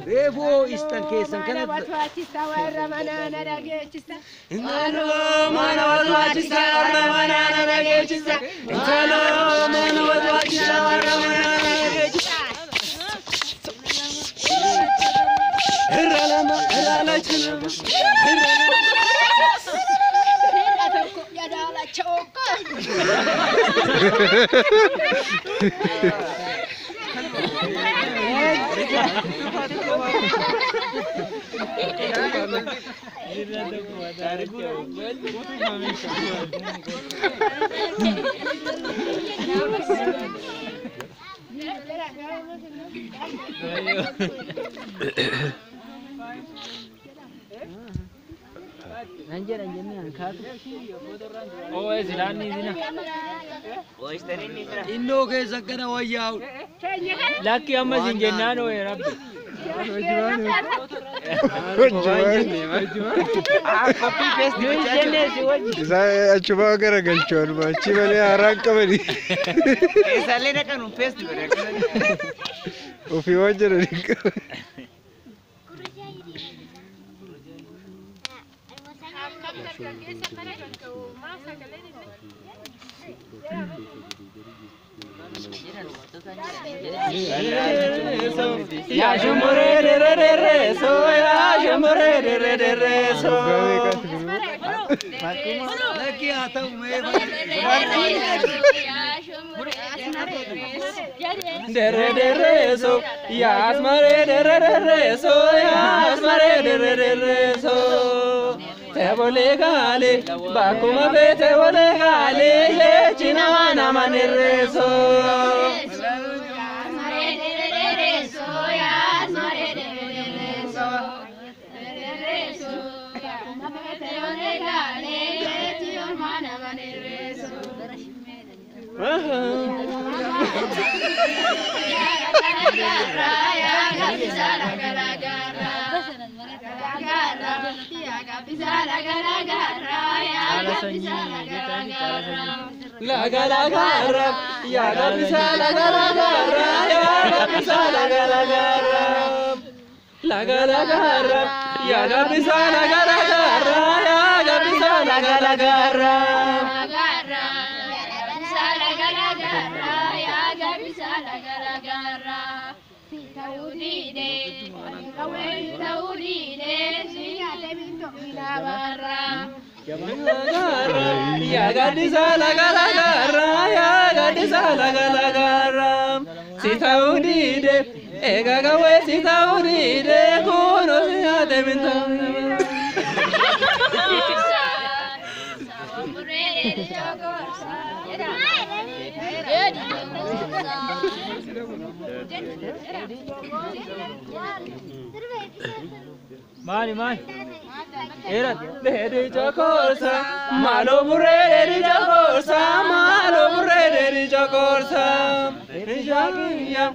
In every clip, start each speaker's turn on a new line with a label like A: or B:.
A: Revo istan kesan kana
B: watwachista warra manana dhageechisa
A: Intalo mana watwachista warra manana dhageechisa Intalo mana watwachista warra manana dhageechisa Hiralama hilalachilama
B: Atakko yadala chokka
A: Anjir ni angkat.
C: Oh, zilani zina.
A: Oh, istarini zina. Indo ke sakana wayau.
C: Laki amma zingenano ya rabbi.
A: Copy paste
D: Saya coba gara galchuan bachi bale arang kamari.
A: Sale na kanu paste bare.
D: Ofi wajara dik.
A: Ya shumure re re re re so ya shumure re re re re so lagi आता हूँ मैं re re re so ya asmare re re re re so ya asmare re re re re so te bolega le bakuma be te bolega le ye china mana mane re so laga laga ram ya gabisa laga laga ram ya gabisa laga laga ram laga laga ram ya gabisa laga laga ram ya gabisa laga laga ram ya gadisa laga laga ram ya gadisa laga laga ram sita udide ega gawe sita udide kuno siate minta
C: Mani Era
A: Dedi Jacorsa malo murre dedi Jacorsa malo murre dedi Jacorsa Jagia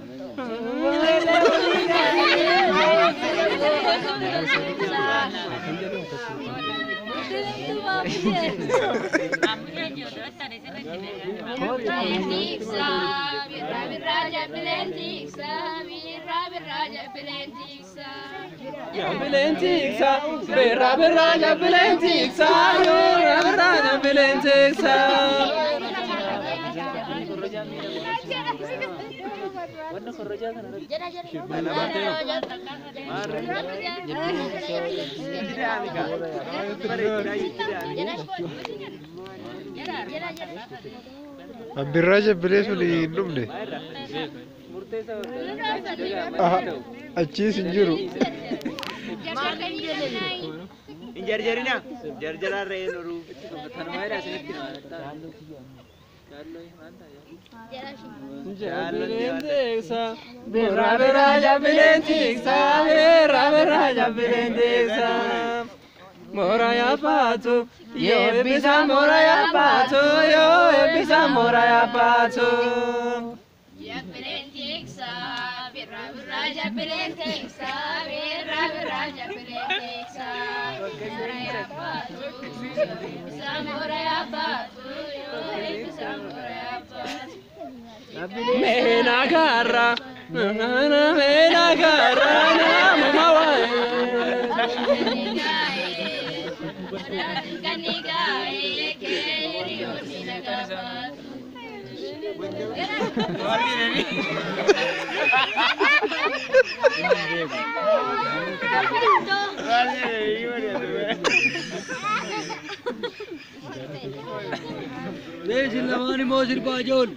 A: Bilentiksa, berra berra ja bilentiksa, berra berra ja bilentiksa.
D: Birraja bilees wali hin dhumne. Achiis hin jiru.
E: Jarjarina jarjara reenoru
A: Bilentiksa, berra berra ja bilentiksa, berra berra ja bilentiksa. Mora ya patu, yo ebisa mora ya patu, yo ebisa mora ya patu.
B: Ya bilentiksa, birra birra ya bilentiksa, birra birra ya bilentiksa. Mora ya patu, ebisa mora ya patu, yo ebisa mora ya patu.
A: Mena garra, mena garra, na mama wa.
C: Deh jilla mani mosir pa jol.